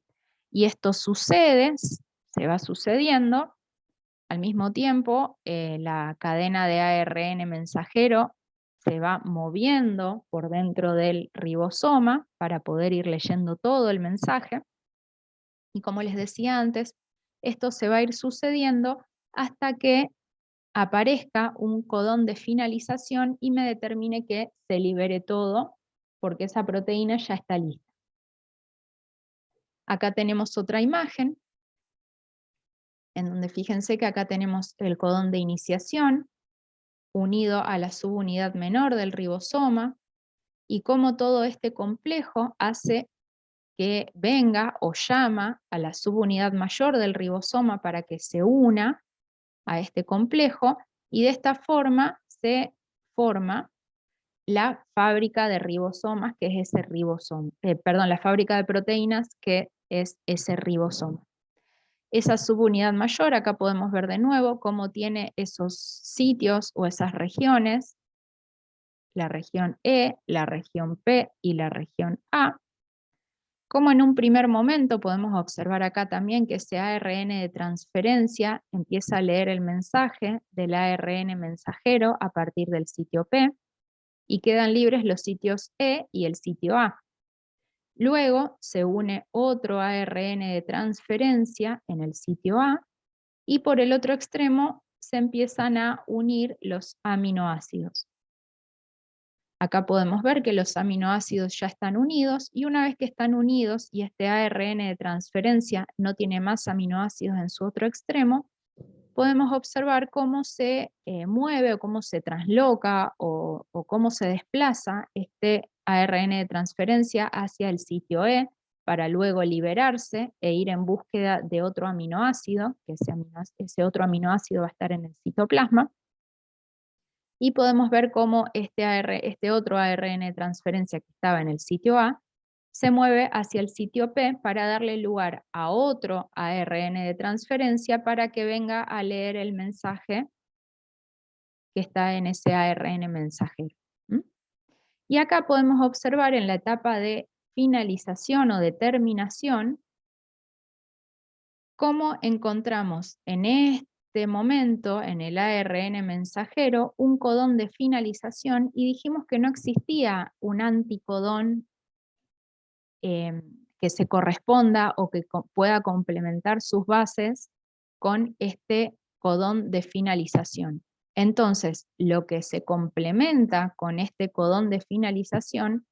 Speaker 4: Y esto sucede, se va sucediendo, al mismo tiempo la cadena de ARN mensajero se va moviendo por dentro del ribosoma para poder ir leyendo todo el mensaje. Y como les decía antes, esto se va a ir sucediendo hasta que aparezca un codón de finalización y me determine que se libere todo, porque esa proteína ya está lista. Acá tenemos otra imagen, en donde fíjense que acá tenemos el codón de iniciación, unido a la subunidad menor del ribosoma, y cómo todo este complejo hace que venga o llama a la subunidad mayor del ribosoma para que se una a este complejo, y de esta forma se forma la fábrica de ribosomas, que es ese ribosoma, la fábrica de proteínas, que es ese ribosoma. Esa subunidad mayor, acá podemos ver de nuevo cómo tiene esos sitios o esas regiones, la región E, la región P y la región A. Como en un primer momento podemos observar acá también que ese ARN de transferencia empieza a leer el mensaje del ARN mensajero a partir del sitio P, y quedan libres los sitios E y el sitio A. Luego se une otro ARN de transferencia en el sitio A, y por el otro extremo se empiezan a unir los aminoácidos. Acá podemos ver que los aminoácidos ya están unidos, y una vez que están unidos y este ARN de transferencia no tiene más aminoácidos en su otro extremo, podemos observar cómo se mueve o cómo se trasloca o cómo se desplaza este ARN de transferencia hacia el sitio E para luego liberarse e ir en búsqueda de otro aminoácido, que ese otro aminoácido va a estar en el citoplasma. Y podemos ver cómo este otro ARN de transferencia que estaba en el sitio A se mueve hacia el sitio P para darle lugar a otro ARN de transferencia para que venga a leer el mensaje que está en ese ARN mensajero. Y acá podemos observar en la etapa de finalización o de terminación cómo encontramos en este momento en el ARN mensajero un codón de finalización, y dijimos que no existía un anticodón que se corresponda o que pueda complementar sus bases con este codón de finalización. Entonces, lo que se complementa con este codón de finalización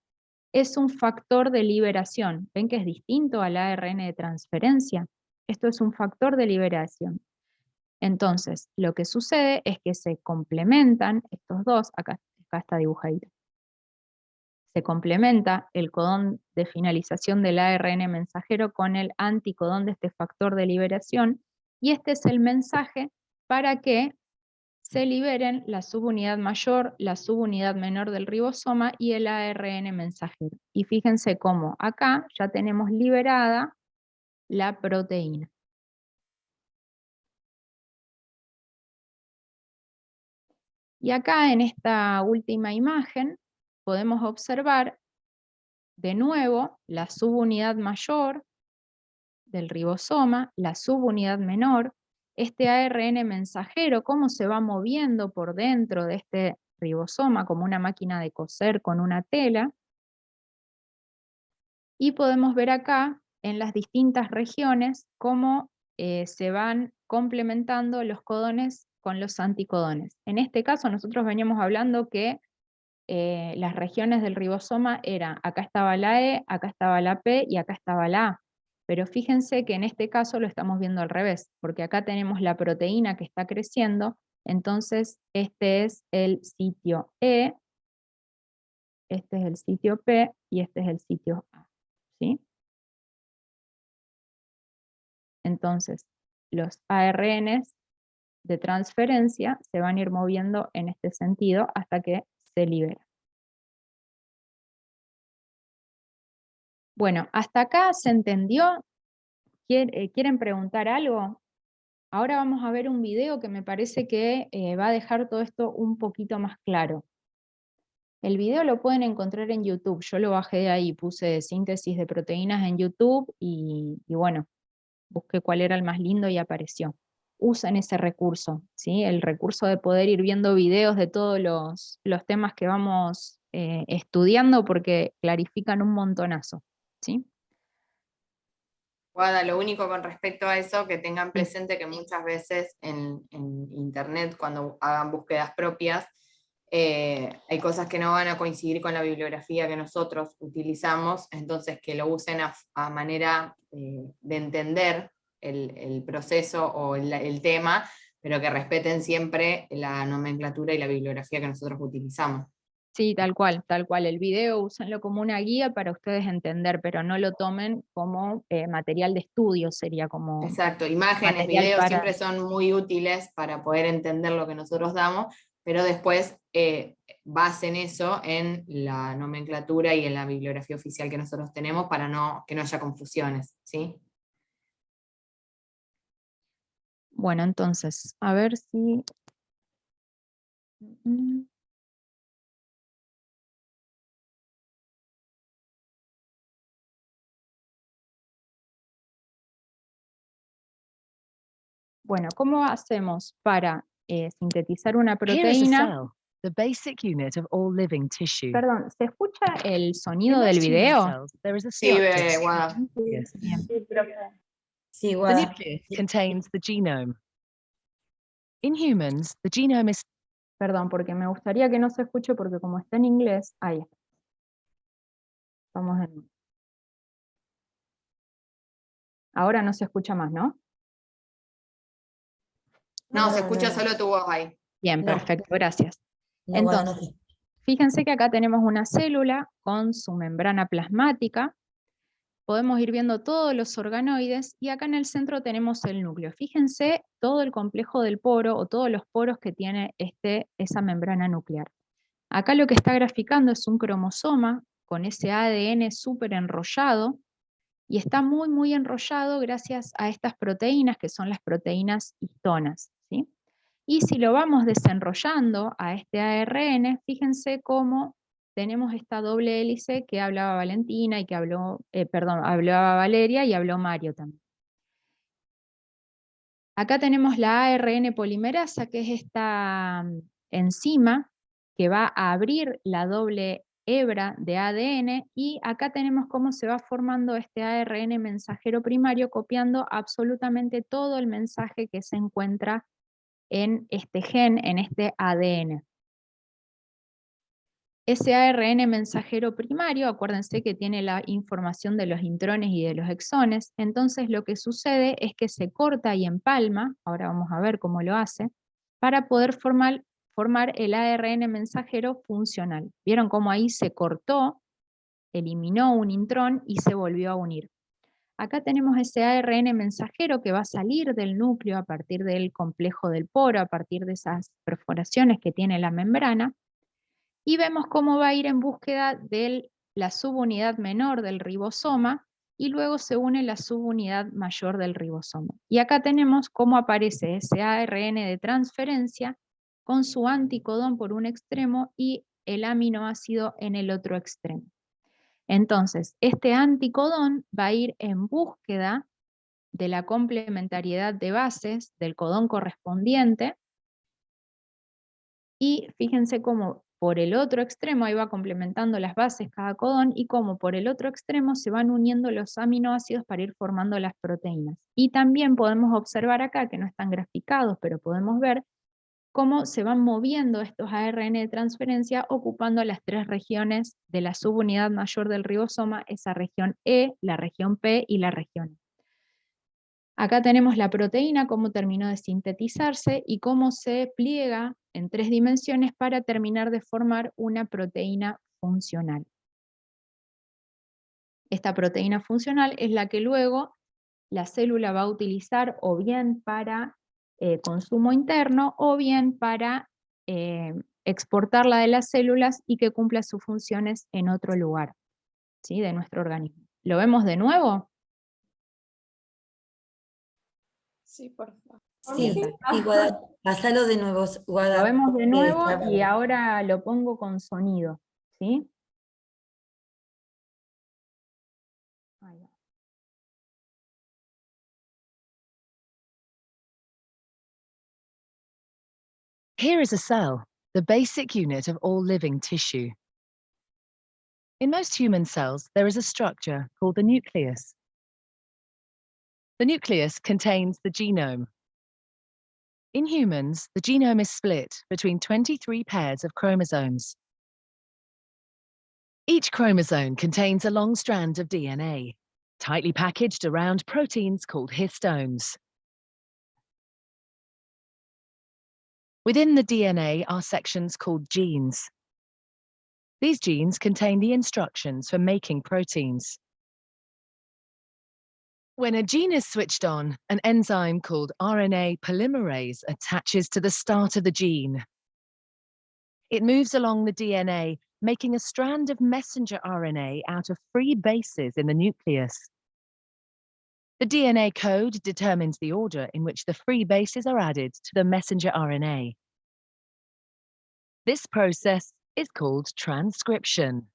Speaker 4: es un factor de liberación. ¿Ven que es distinto al ARN de transferencia? Esto es un factor de liberación. Entonces, lo que sucede es que se complementan estos dos, acá está dibujadito. Se complementa el codón de finalización del ARN mensajero con el anticodón de este factor de liberación, y este es el mensaje para que se liberen la subunidad mayor, la subunidad menor del ribosoma y el ARN mensajero. Y fíjense cómo acá ya tenemos liberada la proteína. Y acá en esta última imagen podemos observar de nuevo la subunidad mayor del ribosoma, la subunidad menor, este ARN mensajero, cómo se va moviendo por dentro de este ribosoma como una máquina de coser con una tela. Y podemos ver acá en las distintas regiones cómo se van complementando los codones con los anticodones. En este caso nosotros veníamos hablando que las regiones del ribosoma eran, acá estaba la E, acá estaba la P y acá estaba la A. Pero fíjense que en este caso lo estamos viendo al revés, porque acá tenemos la proteína que está creciendo, entonces este es el sitio E, este es el sitio P y este es el sitio A, ¿sí? Entonces, los ARNs de transferencia se van a ir moviendo en este sentido hasta que se libera. Bueno, hasta acá se entendió. ¿Quieren preguntar algo? Ahora vamos a ver un video que me parece que va a dejar todo esto un poquito más claro. El video lo pueden encontrar en YouTube, yo lo bajé de ahí, puse síntesis de proteínas en YouTube y bueno, busqué cuál era el más lindo y apareció. Usen ese recurso, ¿sí? El recurso de poder ir viendo videos de todos los temas que vamos estudiando porque clarifican un montonazo, ¿sí?
Speaker 3: Guada, lo único con respecto a eso, que tengan presente que muchas veces en internet, cuando hagan búsquedas propias, hay cosas que no van a coincidir con la bibliografía que nosotros utilizamos, entonces que lo usen a manera de entender el proceso o el tema, pero que respeten siempre la nomenclatura y la bibliografía que nosotros utilizamos.
Speaker 4: Sí, tal cual, tal cual. El video úsenlo como una guía para ustedes entender, pero no lo tomen como material de estudio, sería como
Speaker 3: Exacto, imágenes,
Speaker 4: material
Speaker 3: videos
Speaker 4: para...
Speaker 3: siempre son muy útiles para poder entender lo que nosotros damos, pero después basen eso en la nomenclatura y en la bibliografía oficial que nosotros tenemos para que no haya confusiones, ¿sí?
Speaker 4: Bueno, entonces, a ver si... Bueno, ¿cómo hacemos para sintetizar una
Speaker 6: Here is a
Speaker 4: proteína?
Speaker 6: cell, the basic unit of all living tissue.
Speaker 4: Perdón, ¿se escucha el
Speaker 6: In
Speaker 4: sonido
Speaker 6: most
Speaker 4: del
Speaker 6: human
Speaker 4: video?
Speaker 6: cells, there is a
Speaker 3: Sí,
Speaker 6: structure.
Speaker 3: Guada.
Speaker 6: Yes.
Speaker 4: Bien.
Speaker 5: Sí, profe.
Speaker 2: Sí,
Speaker 6: The
Speaker 2: Guada.
Speaker 6: nucleus contains the genome. In humans, the genome is
Speaker 4: Perdón, porque me gustaría que no se escuche porque como está en inglés, ahí está. Vamos de nuevo. Ahora no se escucha más, ¿no?
Speaker 3: No, se
Speaker 2: No,
Speaker 3: escucha
Speaker 2: no, no.
Speaker 3: solo tu voz ahí.
Speaker 4: Bien,
Speaker 2: No.
Speaker 4: perfecto, gracias.
Speaker 2: No, Guada, no.
Speaker 4: Entonces, fíjense que acá tenemos una célula con su membrana plasmática. Podemos ir viendo todos los organoides y acá en el centro tenemos el núcleo. Fíjense todo el complejo del poro o todos los poros que tiene esa membrana nuclear. Acá lo que está graficando es un cromosoma con ese ADN súper enrollado y está muy, muy enrollado gracias a estas proteínas que son las proteínas histonas, ¿sí? Y si lo vamos desenrollando a este ARN, fíjense cómo tenemos esta doble hélice que hablaba Valentina y que hablaba Valeria y habló Mario también. Acá tenemos la ARN polimerasa, que es esta enzima que va a abrir la doble hebra de ADN, y acá tenemos cómo se va formando este ARN mensajero primario, copiando absolutamente todo el mensaje que se encuentra en este gen, en este ADN. Ese ARN mensajero primario, acuérdense que tiene la información de los intrones y de los exones, entonces lo que sucede es que se corta y empalma, ahora vamos a ver cómo lo hace, para poder formar el ARN mensajero funcional. ¿Vieron cómo ahí se cortó, eliminó un intrón y se volvió a unir? Acá tenemos ese ARN mensajero que va a salir del núcleo a partir del complejo del poro, a partir de esas perforaciones que tiene la membrana, y vemos cómo va a ir en búsqueda de la subunidad menor del ribosoma, y luego se une la subunidad mayor del ribosoma. Y acá tenemos cómo aparece ese ARN de transferencia con su anticodón por un extremo y el aminoácido en el otro extremo. Entonces, este anticodón va a ir en búsqueda de la complementariedad de bases del codón correspondiente, y fíjense cómo por el otro extremo ahí va complementando las bases cada codón, y cómo por el otro extremo se van uniendo los aminoácidos para ir formando las proteínas. Y también podemos observar acá, que no están graficados, pero podemos ver cómo se van moviendo estos ARN de transferencia ocupando las tres regiones de la subunidad mayor del ribosoma, esa región E, la región P y la región E. Acá tenemos la proteína, cómo terminó de sintetizarse y cómo se pliega en 3 dimensiones para terminar de formar una proteína funcional. Esta proteína funcional es la que luego la célula va a utilizar o bien para consumo interno o bien para exportarla de las células y que cumpla sus funciones en otro lugar, ¿sí?, de nuestro organismo. ¿Lo vemos de nuevo?
Speaker 2: Sí,
Speaker 4: Sí.
Speaker 2: sí, pasalo de nuevo, Guada.
Speaker 4: Lo vemos de
Speaker 2: porque
Speaker 4: nuevo
Speaker 2: está-
Speaker 4: y ahora lo pongo con sonido, ¿sí? Ahí va.
Speaker 6: Here is a cell, the basic unit of all living tissue. In most human cells, there is a structure called the nucleus. The nucleus contains the genome. In humans, the genome is split between 23 pairs of chromosomes. Each chromosome contains a long strand of DNA, tightly packaged around proteins called histones. Within the DNA are sections called genes. These genes contain the instructions for making proteins. When a gene is switched on, an enzyme called RNA polymerase attaches to the start of the gene. It moves along the DNA, making a strand of messenger RNA out of 3 bases in the nucleus. The DNA code determines the order in which the free bases are added to the messenger RNA. This process is called transcription.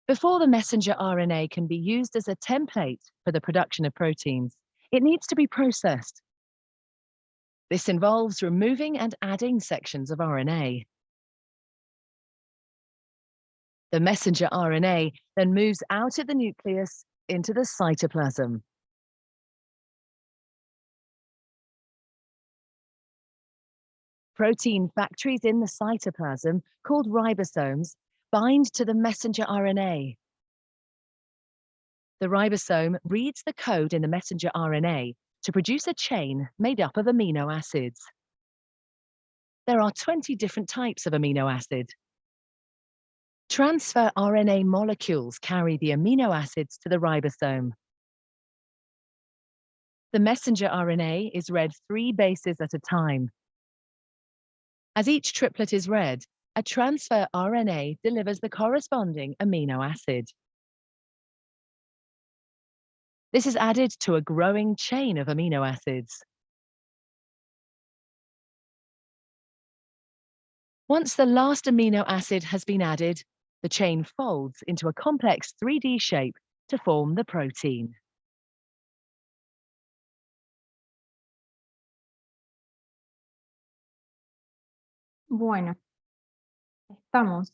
Speaker 6: Before the messenger RNA can be used as a template for the production of proteins, it needs to be processed. This involves removing and adding sections of RNA. The messenger RNA then moves out of the nucleus into the cytoplasm. Protein factories in the cytoplasm, called ribosomes, bind to the messenger RNA. The ribosome reads the code in the messenger RNA to produce a chain made up of amino acids. There are 20 different types of amino acid. Transfer RNA molecules carry the amino acids to the ribosome. The messenger RNA is read 3 bases at a time. As each triplet is read, a transfer RNA delivers the corresponding amino acid. This is added to a growing chain of amino acids. Once the last amino acid has been added, the chain folds into a complex 3D shape to form the protein.
Speaker 4: Bueno, estamos